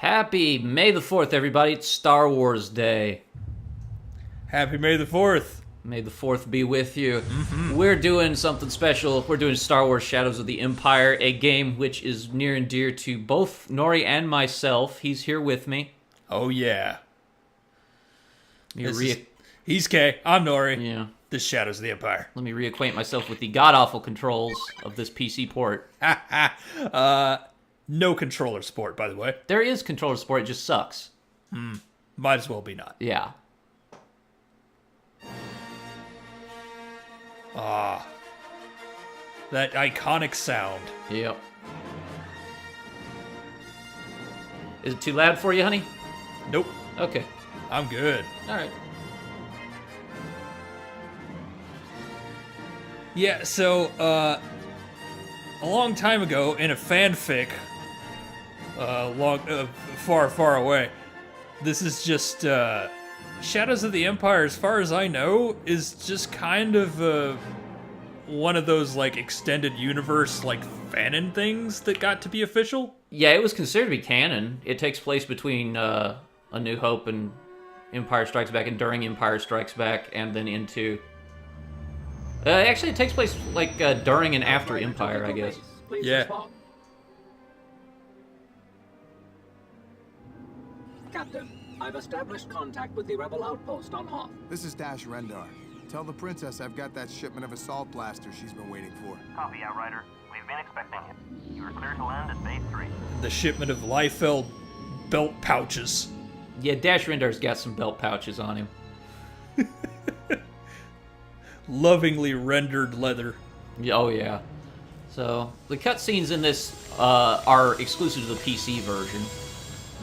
Happy May the 4th, everybody. It's Star Wars Day. Happy May the 4th. May the 4th be with you. We're doing something special. We're doing Star Wars Shadows of the Empire, a game which is near and dear to both Nori and myself. He's here with me. Oh, yeah. He's Kay. I'm Nori. Yeah. This Shadows of the Empire. Let me reacquaint myself with the god-awful controls of this PC port. No controller support, by the way. There is controller support, it just sucks. Might as well be not. Yeah. That iconic sound. Yep. Is it too loud for you, honey? Nope. Okay. I'm good. All right. Yeah, so, a long time ago, in a fanfic, far, far away, this is just, Shadows of the Empire, as far as I know, is just kind of, one of those, like, extended universe, like, fanon things that got to be official. Yeah, it was considered to be canon. It takes place between A New Hope and Empire Strikes Back, and during Empire Strikes Back, and then into... actually, it takes place, like, during and after Empire, I guess. Yeah. Captain, I've established contact with the rebel outpost on Hoth. This is Dash Rendar. Tell the princess I've got that shipment of assault blasters she's been waiting for. Copy, Outrider. We've been expecting you. You are clear to land at Base 3. The shipment of Liefeld belt pouches. Yeah, Dash Rendar's got some belt pouches on him. Lovingly rendered leather. Oh, yeah. So, the cutscenes in this are exclusive to the PC version.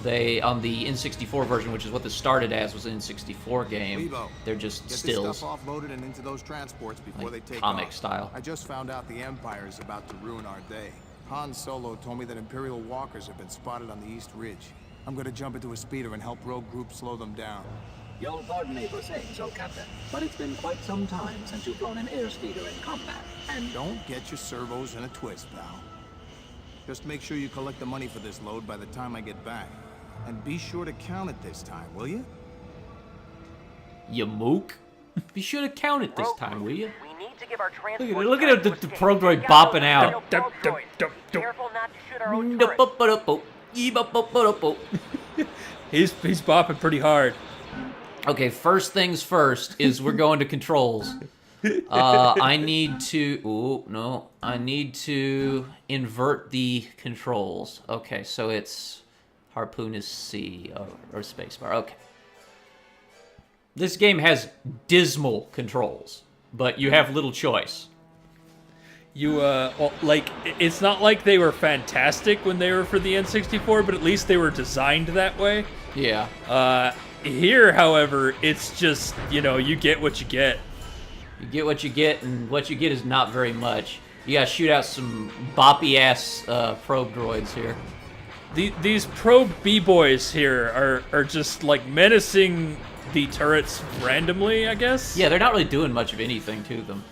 They, on the N64 version, which is what this started as, was an N64 game, Lebo, they're just get this stills, stuff offloaded and into those transports before like they take comic off. style. I just found out the Empire is about to ruin our day. Han Solo told me that Imperial walkers have been spotted on the East Ridge. I'm gonna jump into a speeder and help rogue groups slow them down. You'll pardon me for saying so, Captain, but it's been quite some time since you've flown an airspeeder in combat, and... Don't get your servos in a twist, pal. Just make sure you collect the money for this load by the time I get back. And be sure to count it this time, will you? You mook. Be sure to count it this time, will you? We need to give our transport... Look at the probe droid bopping out. Careful not to shoot our own turret. He's bopping pretty hard. Okay, first things first is we're going to controls. I need to... Oh, no. I need to invert the controls. Okay, so it's... Harpoon is C, or spacebar. Okay. This game has dismal controls, but you have little choice. You, well, like, it's not like they were fantastic when they were for the N64, but at least they were designed that way. Yeah. Here, however, it's just, you know, you get what you get. You get what you get, and what you get is not very much. You gotta shoot out some boppy-ass probe droids here. These probe B-boys here are just, like, menacing the turrets randomly, I guess? Yeah, they're not really doing much of anything to them.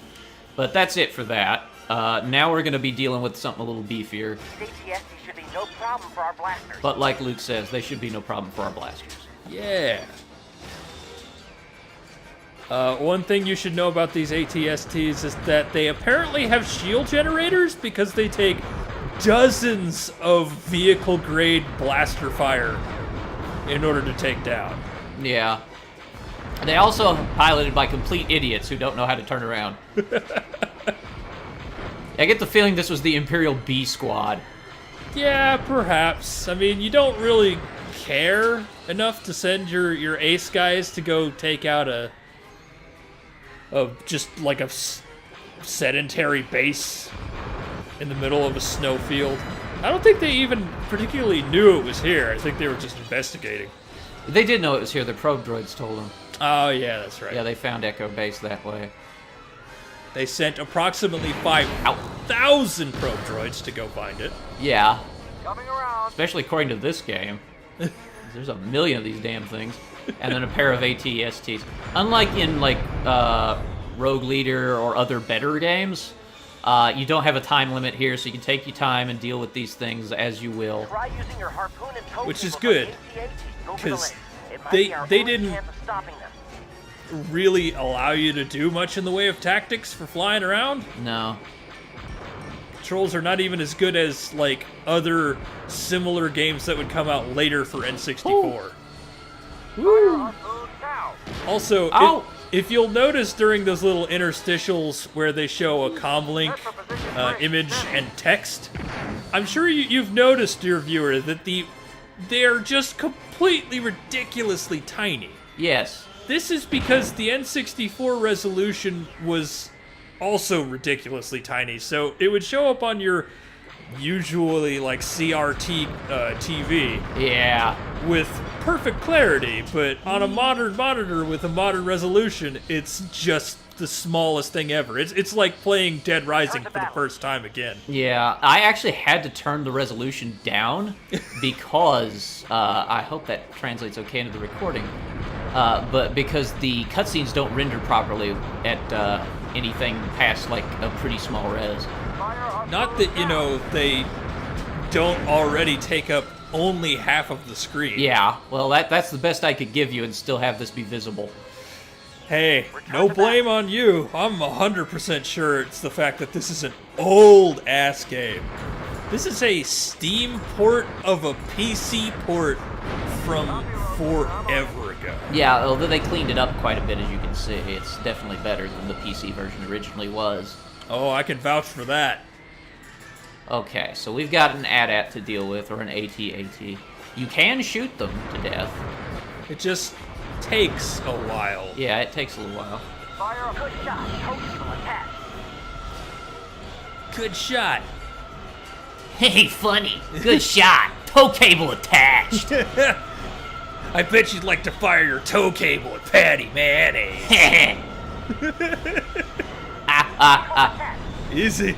But that's it for that. Now we're going to be dealing with something a little beefier. These ATSTs should be no problem for our blasters. But like Luke says, they should be no problem for our blasters. Yeah. One thing you should know about these ATSTs is that they apparently have shield generators because they take dozens of vehicle-grade blaster fire in order to take down. Yeah. And they also are piloted by complete idiots who don't know how to turn around. I get the feeling this was the Imperial B Squad. Yeah, perhaps. I mean, you don't really care enough to send your ace guys to go take out a just like a sedentary base in the middle of a snowfield. I don't think they even particularly knew it was here. I think they were just investigating. They did know it was here. The probe droids told them. Oh, yeah, that's right. Yeah, they found Echo Base that way. They sent approximately 5,000 probe droids to go find it. Yeah. Coming around. Especially according to this game. There's a million of these damn things. And then a pair of ATSTs. Unlike in, like, Rogue Leader or other better games, You don't have a time limit here, so you can take your time and deal with these things as you will. Try using your harpoon and tow Which is cables good, on the AT-ATs. Go for the 'cause link. It might they- be our they only didn't- chance of stopping them. Really allow you to do much in the way of tactics for flying around. No. Controls are not even as good as like other similar games that would come out later for N64. Harpoon now. Also, Ow! if you'll notice during those little interstitials where they show a comlink image and text, I'm sure you've noticed, dear viewer, that they're just completely ridiculously tiny. Yes. This is because the N64 resolution was also ridiculously tiny, so it would show up on your usually like CRT TV Yeah. with perfect clarity, but on a modern monitor with a modern resolution, it's just the smallest thing ever. It's like playing Dead Rising for the first time again. Yeah, I actually had to turn the resolution down because I hope that translates okay into the recording. But because the cutscenes don't render properly at anything past like a pretty small res. Not that, they don't already take up only half of the screen. Yeah, well that's the best I could give you and still have this be visible. Hey, no blame on you. I'm 100% sure it's the fact that this is an old-ass game. This is a Steam port of a PC port from forever ago. Yeah, although they cleaned it up quite a bit, as you can see. It's definitely better than the PC version originally was. Oh, I can vouch for that. Okay, so we've got an AT-AT to deal with, or an AT-AT. You can shoot them to death. It just takes a while. Yeah, it takes a little while. Fire a good shot. Tow cable attached. Good shot. Hey, funny. Good shot. Tow cable attached. I bet you'd like to fire your tow cable at Patty Mayonnaise. Easy.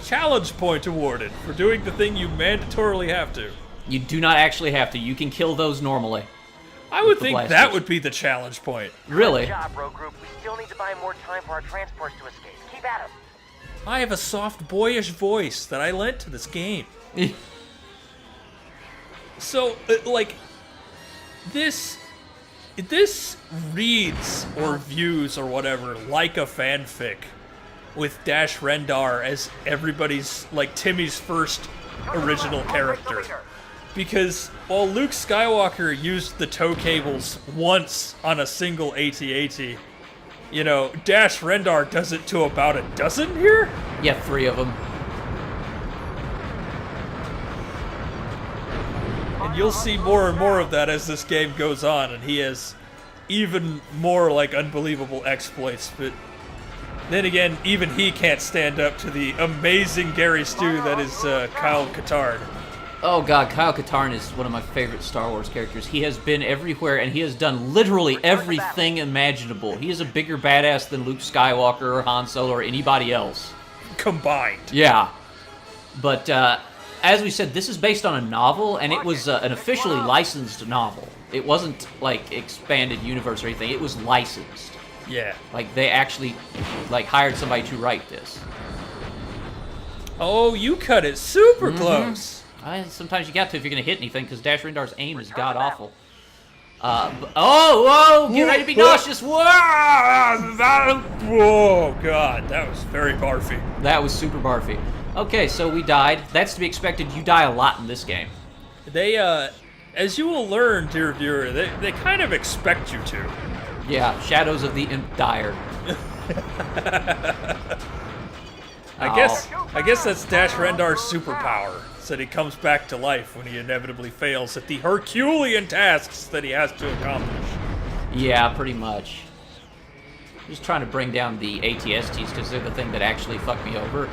Challenge point awarded for doing the thing you mandatorily have to. You do not actually have to. You can kill those normally. I would the think that blasters. would be the challenge point. Really? Good job, Rogue Group. We still need to buy more time for our transports to escape. Keep at 'em. I have a soft, boyish voice that I lent to this game. So, this reads or views or whatever like a fanfic with Dash Rendar as everybody's, like, Timmy's first original character. Because while Luke Skywalker used the tow cables once on a single AT-AT, Dash Rendar does it to about a dozen here? Yeah, 3 of them. And you'll see more and more of that as this game goes on, and he has even more, like, unbelievable exploits, but then again, even he can't stand up to the amazing Gary Stu that is Kyle Katarn. Oh god, Kyle Katarn is one of my favorite Star Wars characters. He has been everywhere, and he has done literally everything imaginable. He is a bigger badass than Luke Skywalker or Han Solo or anybody else. Combined. Yeah. But, as we said, this is based on a novel, and it was an officially licensed novel. It wasn't, like, expanded universe or anything. It was licensed. Yeah. Like, they actually, like, hired somebody to write this. Oh, you cut it super close. Sometimes you got to if you're going to hit anything, because Dash Rendar's aim is god-awful. Whoa! Get ready to be nauseous! Whoa! Whoa, God, that was very barfy. That was super barfy. Okay, so we died. That's to be expected. You die a lot in this game. They, as you will learn, dear viewer, they kind of expect you to. Yeah, Shadows of the Imp Dire. I guess that's Dash Rendar's superpower. So that he comes back to life when he inevitably fails at the Herculean tasks that he has to accomplish. Yeah, pretty much. Just trying to bring down the ATSTs because they're the thing that actually fucked me over.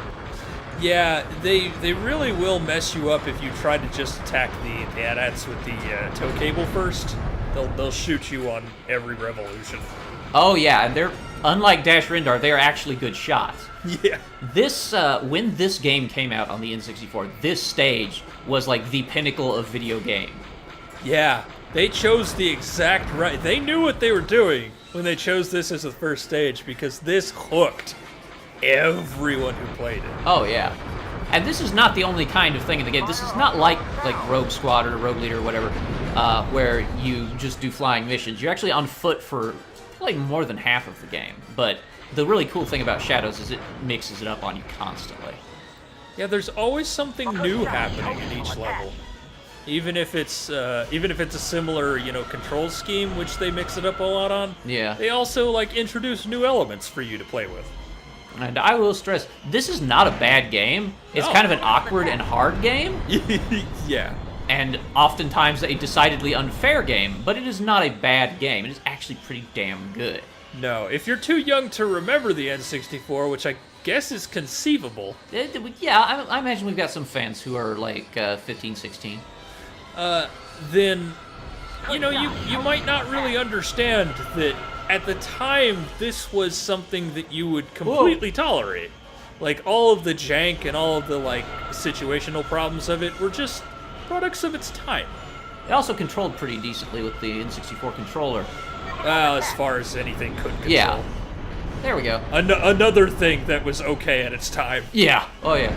Yeah, they really will mess you up if you try to just attack the AT-ATs with the tow cable first. They'll shoot you on every revolution. Oh yeah, and they're unlike Dash Rendar, they are actually good shots. Yeah. This when this game came out on the N64, this stage was like the pinnacle of video game. Yeah, they chose the exact right. They knew what they were doing when they chose this as the first stage because this hooked. everyone who played it. Oh, yeah. And this is not the only kind of thing in the game. This is not like Rogue Squad or Rogue Leader or whatever, where you just do flying missions. You're actually on foot for probably more than half of the game. But the really cool thing about Shadows is it mixes it up on you constantly. Yeah, there's always something new happening in each level. Even if it's a similar, control scheme, which they mix it up a lot on. Yeah. They also introduce new elements for you to play with. And I will stress, this is not a bad game. It's No. kind of an awkward and hard game, Yeah. and oftentimes a decidedly unfair game, but it is not a bad game. It is actually pretty damn good. No, if you're too young to remember the N64, which I guess is conceivable, Yeah, I imagine we've got some fans who are 15, 16. then you might not really understand that at the time this was something that you would completely tolerate. Like all of the jank and all of the situational problems of it were just products of its time. It also controlled pretty decently with the N64 controller. Well, as far as anything could control. Yeah. There we go. Another thing that was okay at its time. Yeah. Oh, yeah.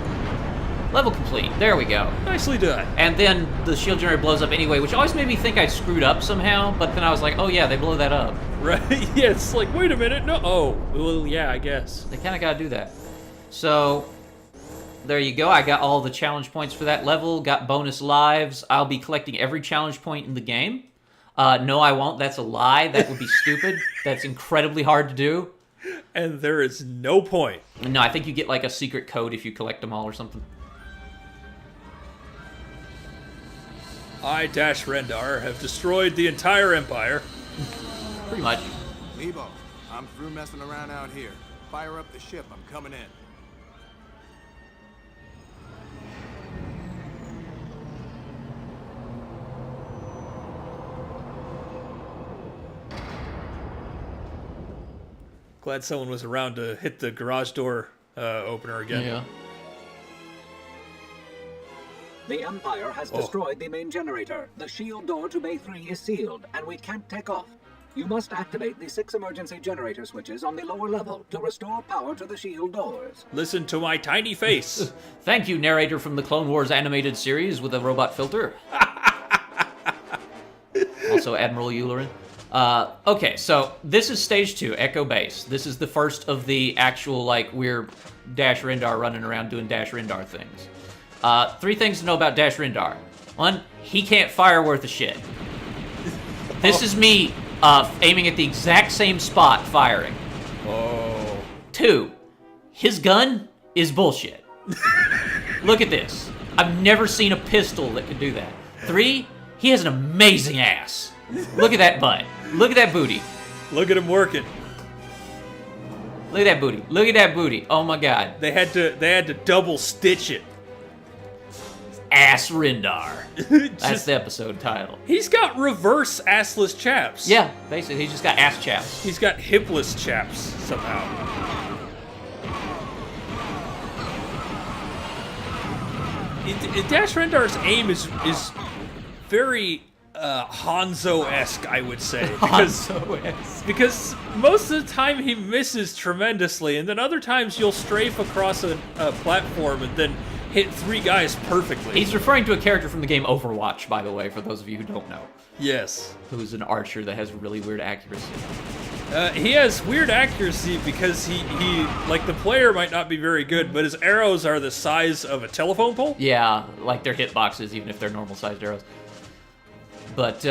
Level complete. There we go. Nicely done. And then the shield generator blows up anyway, which always made me think I screwed up somehow, but then I was like, oh yeah, they blow that up. Right? Yeah, it's like, wait a minute, no. Oh, well, yeah, I guess. They kind of got to do that. So, there you go. I got all the challenge points for that level, got bonus lives. I'll be collecting every challenge point in the game. No, I won't. That's a lie. That would be stupid. That's incredibly hard to do. And there is no point. No, I think you get a secret code if you collect them all or something. I, Rendar, have destroyed the entire Empire. Pretty much. Lebo, I'm through messing around out here. Fire up the ship. I'm coming in. Glad someone was around to hit the garage door opener again. Yeah. The Empire has destroyed the main generator. The shield door to Bay 3 is sealed, and we can't take off. You must activate the 6 emergency generator switches on the lower level to restore power to the shield doors. Listen to my tiny face. Thank you, narrator from the Clone Wars animated series with a robot filter. Also, Admiral Eulerin. Okay, so this is stage 2, Echo Base. This is the first of the actual, we're Dash Rendar running around doing Dash Rendar things. 3 things to know about Dash Rendar. 1, he can't fire worth a shit. This is me aiming at the exact same spot, firing. Oh. 2, his gun is bullshit. Look at this. I've never seen a pistol that could do that. 3, he has an amazing ass. Look at that butt. Look at that booty. Look at him working. Look at that booty. Look at that booty. Oh my god. They had to double stitch it. Ass Rendar. That's the episode title. He's got reverse assless chaps. Yeah, basically, he's just got ass chaps. He's got hipless chaps somehow. Dash Rendar's aim is very Hanzo-esque, I would say. Because most of the time he misses tremendously, and then other times you'll strafe across a platform and then hit 3 guys perfectly. He's referring to a character from the game Overwatch, by the way, for those of you who don't know. Yes. Who's an archer that has really weird accuracy. He has weird accuracy because he the player might not be very good, but his arrows are the size of a telephone pole. Yeah, like they're hitboxes, even if they're normal-sized arrows. But,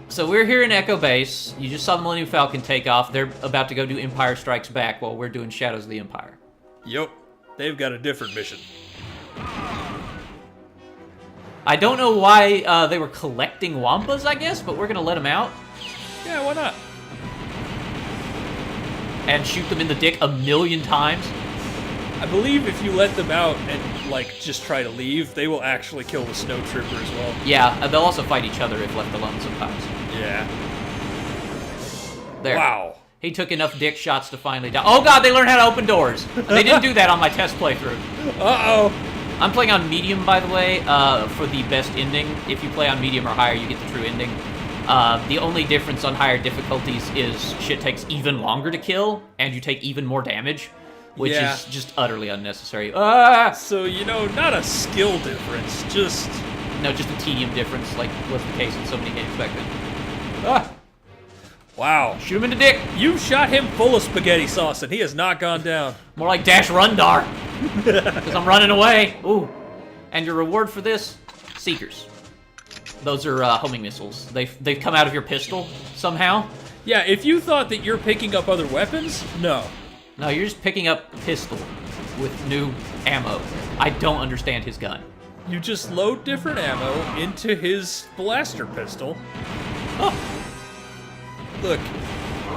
so we're here in Echo Base. You just saw the Millennium Falcon take off. They're about to go do Empire Strikes Back while we're doing Shadows of the Empire. Yep. They've got a different mission. I don't know why they were collecting Wampas, I guess, but we're going to let them out. Yeah, why not? And shoot them in the dick 1,000,000 times. I believe if you let them out and, just try to leave, they will actually kill the Snow Trooper as well. Yeah, they'll also fight each other if left alone sometimes. Yeah. There. Wow. He took enough dick shots to finally die. Oh god, they learned how to open doors. They didn't do that on my test playthrough. Uh-oh. I'm playing on medium, by the way, for the best ending. If you play on medium or higher, you get the true ending. The only difference on higher difficulties is shit takes even longer to kill, and you take even more damage. which Yeah. is just utterly unnecessary. Ah! So, not a skill difference, just... No, just a tedium difference, like was the case in so many games back then. Ah! Wow. Shoot him in the dick! You shot him full of spaghetti sauce, and he has not gone down. More like dash run dar. Because I'm running away. Ooh. And your reward for this? Seekers. Those are homing missiles. They've come out of your pistol somehow. Yeah, if you thought that you're picking up other weapons, no. No, you're just picking up a pistol with new ammo. I don't understand his gun. You just load different ammo into his blaster pistol. Oh. Look,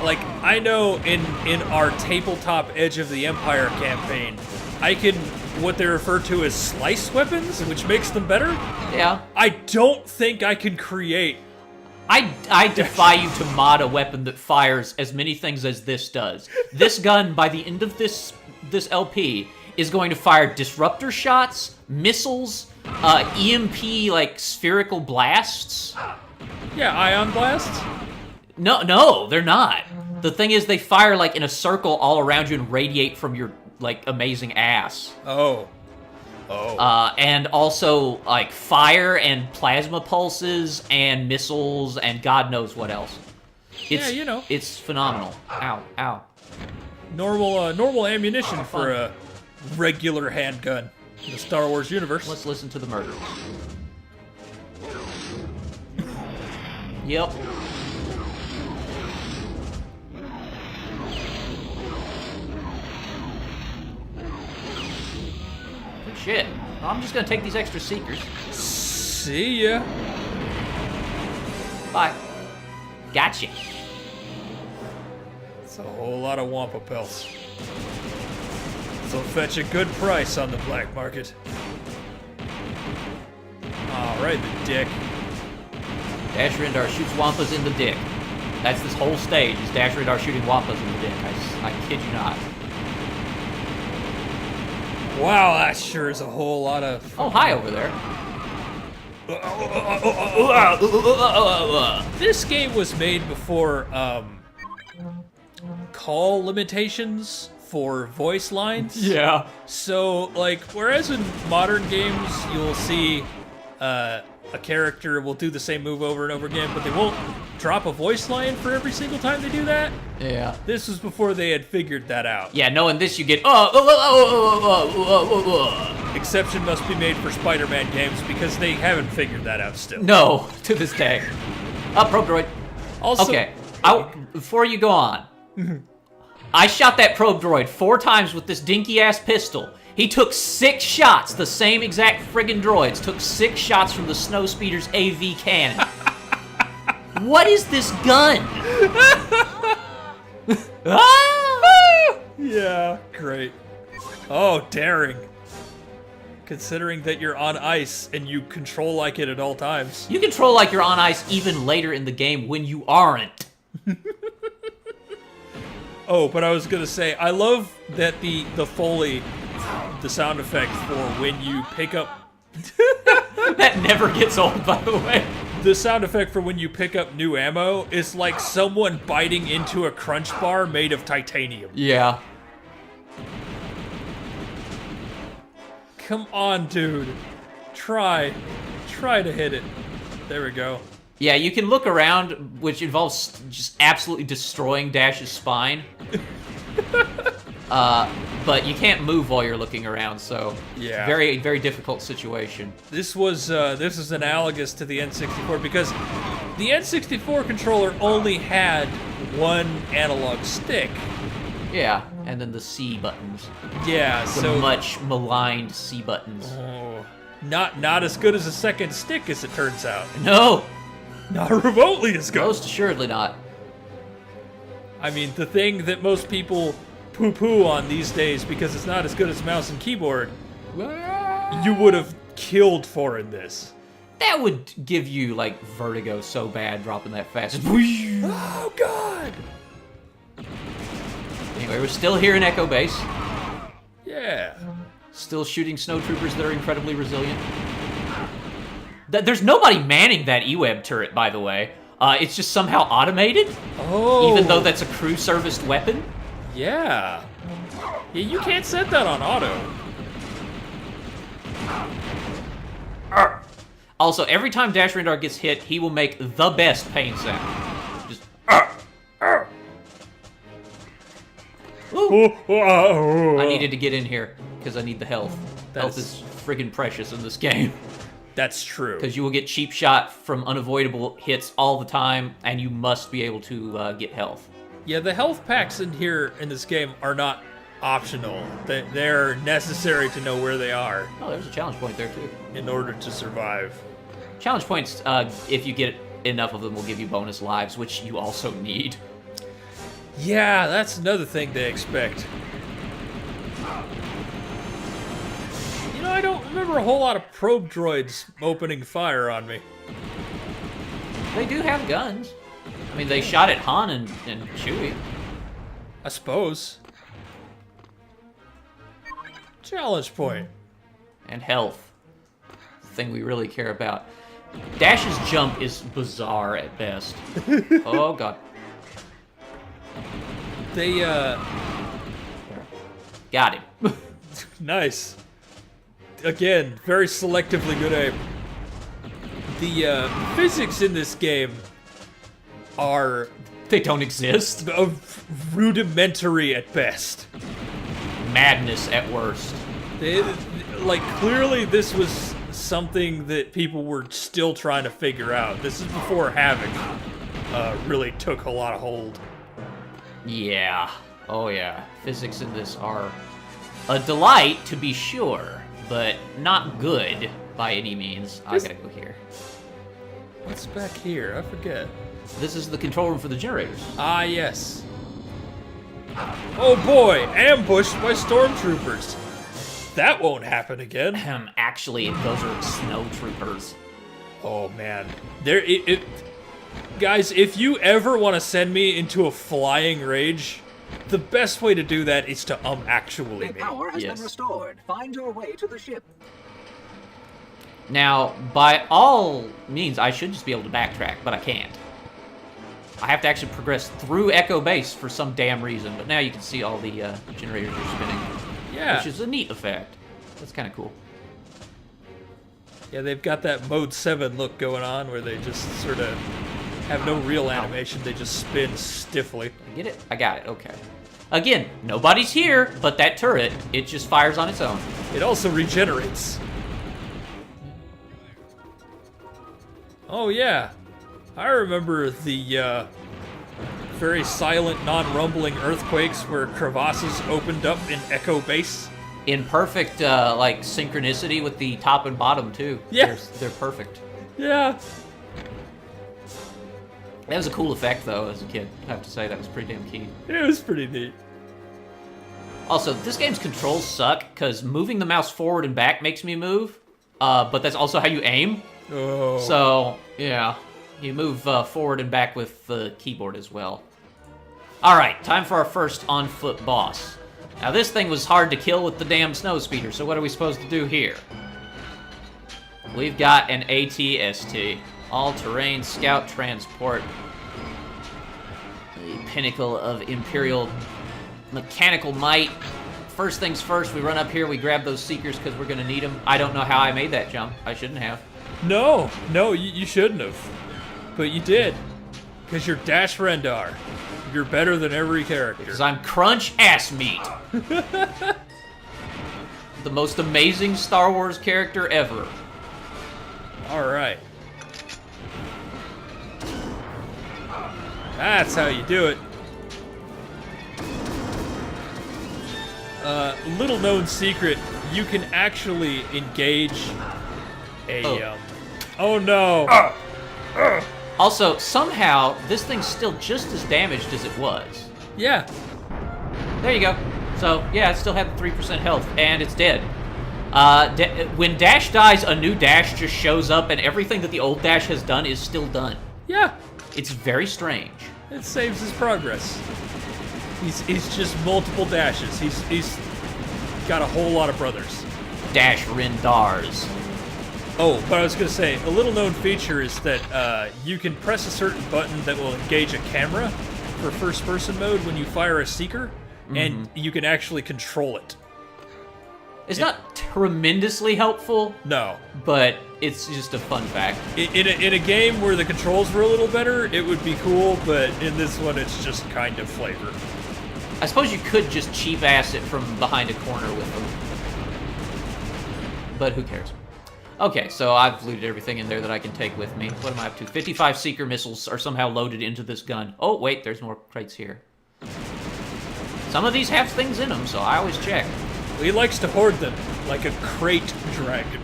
like, I know in our tabletop Edge of the Empire campaign, I can, what they refer to as slice weapons, which makes them better. Yeah. I don't think I can create. I defy you to mod a weapon that fires as many things as this does. This gun, by the end of this LP, is going to fire disruptor shots, missiles, EMP, like, spherical blasts. Yeah, ion blasts? No, they're not. The thing is, they fire, like, in a circle all around you and radiate from your, like, amazing ass. Oh. And also, like, fire and plasma pulses and missiles and God knows what else. It's, It's phenomenal. Ow, ow. Normal ammunition for a regular handgun in the Star Wars universe. Let's listen to the murder. Yep. Good shit. Well, I'm just gonna take these extra seekers. See ya. Bye. Gotcha. It's a whole lot of Wampa pelts. They'll fetch a good price on the black market. Alright, the dick. Dash Rendar shoots Wampas in the dick. That's this whole stage, is Dash Rendar shooting Wampas in the dick. I kid you not. Wow, that sure is a whole lot of... Oh, hi over there. This game was made before, call limitations for voice lines. Yeah. So, like, whereas in modern games, you'll see a character will do the same move over and over again, but they won't drop a voice line for every single time they do that. Yeah. This was before they had figured that out. Yeah, no, in this you get, Exception must be made for Spider-Man games because they haven't figured that out still. No, to this day. Probe droid. Also, Okay, before you go on, I shot that probe droid 4 times with this dinky-ass pistol. He took 6 shots, the same exact friggin' droids, took 6 shots from the Snowspeeder's AV cannon. What is this gun? Yeah, great. Oh, daring. Considering that you're on ice and you control like it at all times. You control like you're on ice even later in the game when you aren't. Oh, but I was gonna say, I love that the Foley, the sound effect for when you pick up... That never gets old, by the way. The sound effect for when you pick up new ammo is like someone biting into a crunch bar made of titanium. Yeah. Come on, dude. Try to hit it. There we go. Yeah, you can look around, which involves just absolutely destroying Dash's spine. But you can't move while you're looking around, so Yeah. very, very difficult situation. This is analogous to the N64 because the N64 controller only had one analog stick. Yeah, and then the C buttons. Yeah, The so much maligned C buttons. oh, not as good as a second stick, as it turns out. No, Not remotely as good. most assuredly not. I mean, the thing that most people poo-poo on these days because it's not as good as mouse and keyboard, you would have killed for in this. That would give you, like, vertigo so bad dropping that fast. Oh, God! Anyway, we're still here in Echo Base. Yeah. Still shooting snowtroopers that are incredibly resilient. There's nobody manning that E-Web turret, by the way. It's just somehow automated, Oh. even though that's a crew-serviced weapon. Yeah. Yeah, you can't set that on auto. Also, every time Dash Rendar gets hit, he will make the best pain sound. Just. Ooh. I needed to get in here because I need the health. Health is friggin' precious in this game. That's true. Because you will get cheap shot from unavoidable hits all the time, and you must be able to get health. Yeah, the health packs in here in this game are not optional. They're necessary to know where they are Oh, there's a challenge point there, too. in order to survive. Challenge points, if you get enough of them, will give you bonus lives, which you also need. Yeah, that's another thing they expect. You know, I don't remember a whole lot of probe droids opening fire on me. They do have guns. I mean, they shot at Han and Chewie. I suppose. Challenge point. And health. The thing we really care about. Dash's jump is bizarre at best. Oh, God. They, Got him. nice. Again, very selectively good aim. The physics in this game are They don't exist. rudimentary at best. Madness at worst. Like, clearly this was something that people were still trying to figure out. This is before Havoc really took a lot of hold. Yeah. Oh, yeah. Physics in this are a delight, to be sure, but not good by any means. I gotta go here. What's back here? I forget. This is the control room for the generators. Ah, yes. Oh boy, ambushed by stormtroopers. That won't happen again. Actually, those are snow troopers. Oh man, guys, if you ever want to send me into a flying rage, the best way to do that is to actually The me. power has Yes. been restored. Find your way to the ship. Now, by all means, I should just be able to backtrack, but I can't. I have to actually progress through Echo Base for some damn reason, but now you can see all the generators are spinning, Yeah, which is a neat effect. That's kind of cool. yeah, they've got that Mode 7 look going on where they just sort of have no real animation, they just spin stiffly. Get it? I got it. Okay. Again, nobody's here, but that turret, it just fires on its own. It also regenerates. Oh yeah, I remember the very silent, non-rumbling earthquakes where crevasses opened up in Echo Base. In perfect, like, synchronicity with the top and bottom, too. Yeah. They're perfect. Yeah. That was a cool effect, though, as a kid. I have to say, that was pretty damn key. It was pretty neat. Also, this game's controls suck, because moving the mouse forward and back makes me move, but that's also how you aim. Oh. So, yeah, you move forward and back with the keyboard as well. Alright, time for our first on-foot boss. Now, this thing was hard to kill with the damn snow speeder, so what are we supposed to do here? We've got an AT-ST, all-terrain scout transport. The pinnacle of Imperial mechanical might. First things first, we run up here, we grab those seekers because we're going to need them. I don't know how I made that jump. I shouldn't have. No, you shouldn't have. But you did. Because you're Dash Rendar. You're better than every character. Because I'm Crunch Ass Meat. The most amazing Star Wars character ever. Alright. That's how you do it. Little known secret, you can actually engage a, oh no! Also, somehow, this thing's still just as damaged as it was. Yeah. There you go. So, yeah, it still had the 3% health, and it's dead. When Dash dies, a new Dash just shows up, and everything that the old Dash has done is still done. Yeah. It's very strange. It saves his progress. He's just multiple dashes. He's got a whole lot of brothers. Dash Rendars. Oh, but I was going to say, a little known feature is that you can press a certain button that will engage a camera for first-person mode when you fire a Seeker, and you can actually control it. It's not tremendously helpful, No. but it's just a fun fact. In a game where the controls were a little better, it would be cool, but in this one, it's just kind of flavor. I suppose you could just cheap ass it from behind a corner with them. But who cares? Okay, so I've looted everything in there that I can take with me. What am I up to? 55 Seeker missiles are somehow loaded into this gun. Oh, wait, there's more crates here. Some of these have things in them, so I always check. He likes to hoard them, like a crate dragon.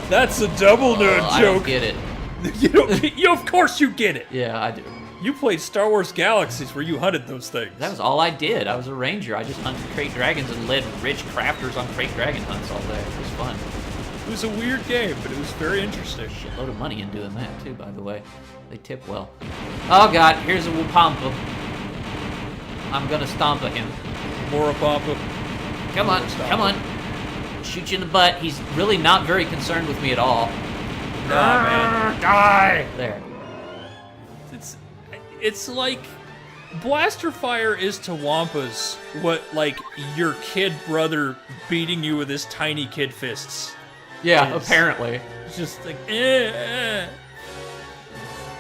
That's a double nerd I joke. don't get it. Of course you get it. Yeah, I do. You played Star Wars Galaxies where you hunted those things. That was all I did. I was a ranger. I just hunted crate dragons and led rich crafters on crate dragon hunts all day. It was fun. It was a weird game, but it was very interesting. Shitload of money in doing that, too, by the way. They tip well. Oh, God, here's a Wupampa. I'm gonna stomp at him. Morapapa. Come on, come on. Shoot you in the butt. He's really not very concerned with me at all. Nah, man. Die! There. It's like blaster fire is to Wampas what, like, your kid brother beating you with his tiny kid fists. Yeah, is. apparently. It's just like, I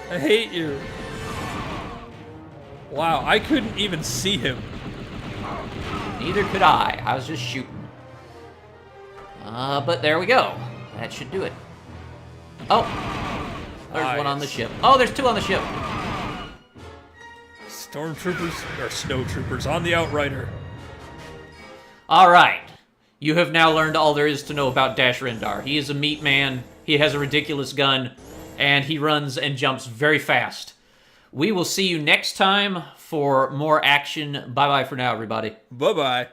hate you. Wow, I couldn't even see him. Neither could I. I was just shooting. But there we go. That should do it. Oh. There's one on the ship. Oh, there's two on the ship. Stormtroopers, or snowtroopers, on the Outrider. All right. You have now learned all there is to know about Dash Rendar. He is a meat man. He has a ridiculous gun. And he runs and jumps very fast. We will see you next time for more action. Bye-bye for now, everybody. Bye-bye.